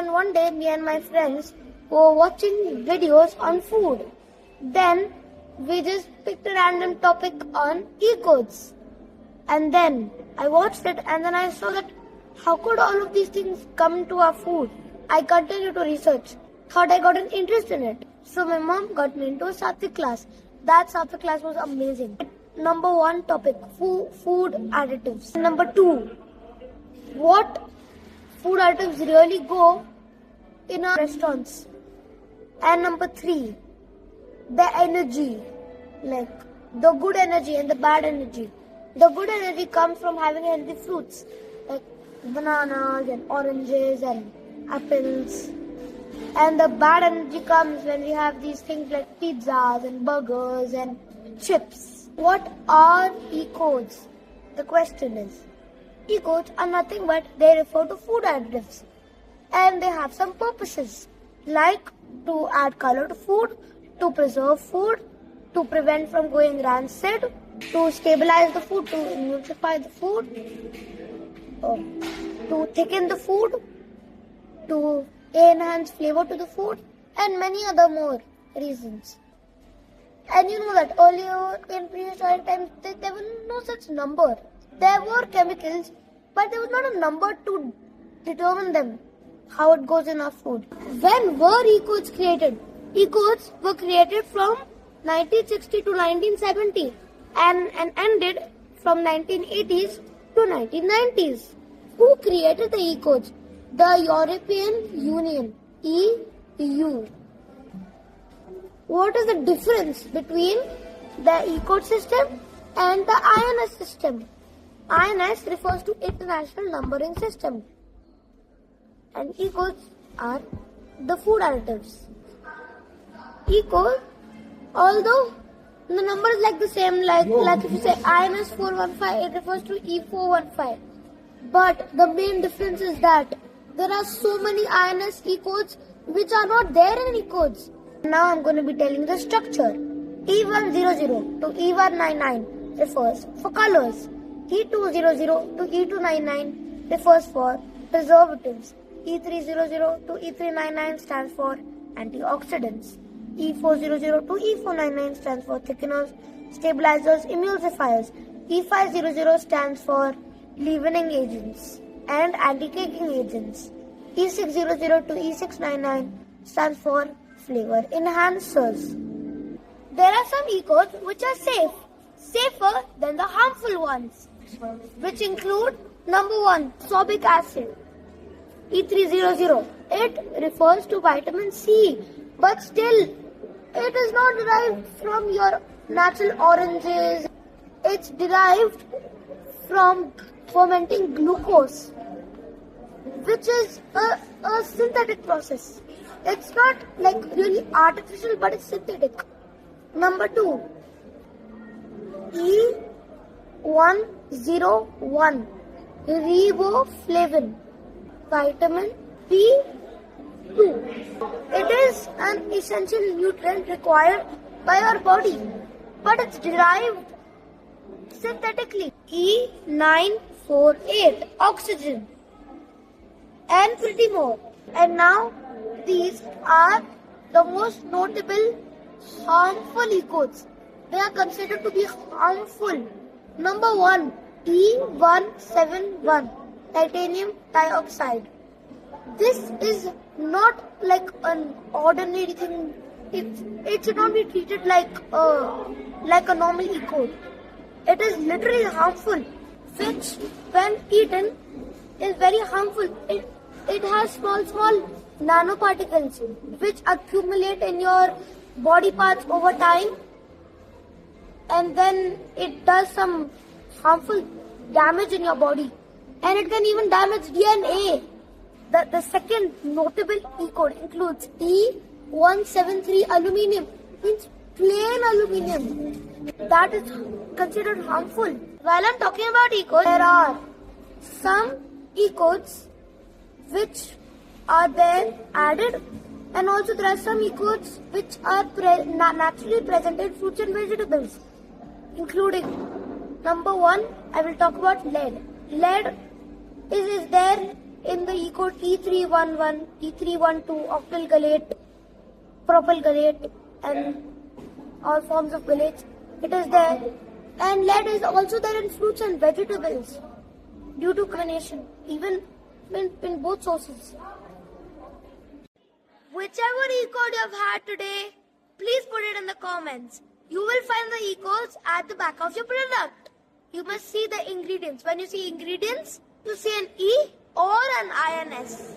and one day me and my friends were watching videos on food. Then we just picked a random topic on Ecodes. And then I watched it and then I saw that how could all of these things come into our food? I continued to research. Thought I got an interest in it. So my mom got me into a Sattvic class. That Sattvic class was amazing. Number 1 topic, food additives. Number 2, what food additives really go in our restaurants. And number 3, the energy, like the good energy and the bad energy. The good energy comes from having healthy fruits like bananas and oranges and apples. And the bad energy comes when we have these things like pizzas and burgers and chips. What are Ecodes? The question is, Ecodes are nothing but they refer to food additives. And they have some purposes like to add color to food, to preserve food, to prevent from going rancid, to stabilize the food, to emulsify the food, to thicken the food, to enhance flavor to the food, and many other more reasons. And you know that earlier in prehistoric times there was no such number. There were chemicals, but there was not a number to determine them, how it goes in our food. When were Ecodes created? Ecodes were created from 1960 to 1970 and ended from 1980s to 1990s. Who created the Ecodes? The European Union, EU. What is the difference between the Ecode system and the INS system? INS refers to International Numbering System and Ecodes are the food additives. Ecode, although the number is like the same, like if you say INS 415, it refers to E415. But the main difference is that there are so many INS Ecodes which are not there in Ecodes. Now I'm going to be telling the structure. E100 to E199 refers for colors. E200 to E299 refers for preservatives. E300 to E399 stands for antioxidants. E400 to E499 stands for thickeners, stabilizers, emulsifiers. E500 stands for leavening agents and anti-caking agents. E600 to E699 stands for flavor enhancers. There are some Ecodes which are safer than the harmful ones, which include number 1, sorbic acid. E300, it refers to vitamin C, but still it is not derived from your natural oranges. It's derived from fermenting glucose, which is a synthetic process. It's not like really artificial, but it's synthetic. Number 2, E101, riboflavin, vitamin B2. It is an essential nutrient required by our body, but it's derived synthetically. E948, oxygen, and pretty more. And now these are the most notable harmful Ecodes. They are considered to be harmful. Number 1, E171, titanium dioxide. This is not like an ordinary thing. It should not be treated like a normal Ecode. It is literally harmful, which when eaten is very harmful. It has small nanoparticles which accumulate in your body parts over time, and then it does some harmful damage in your body, and it can even damage DNA. The second notable Ecode includes E173 aluminium, means plain aluminium. That is considered harmful. While I'm talking about Ecodes, there are some Ecodes which are there added, and also there are some Ecodes which are naturally present in fruits and vegetables, including number 1, I will talk about lead. Lead is there in the Ecode E311, E312, octyl gallate, propyl gallate, and all forms of galates. It is there. And lead is also there in fruits and vegetables due to combination, even in both sources. Whichever Ecode you have had today, please put it in the comments. You will find the Ecodes at the back of your product. You must see the ingredients. When you see ingredients, you see an E or an INS.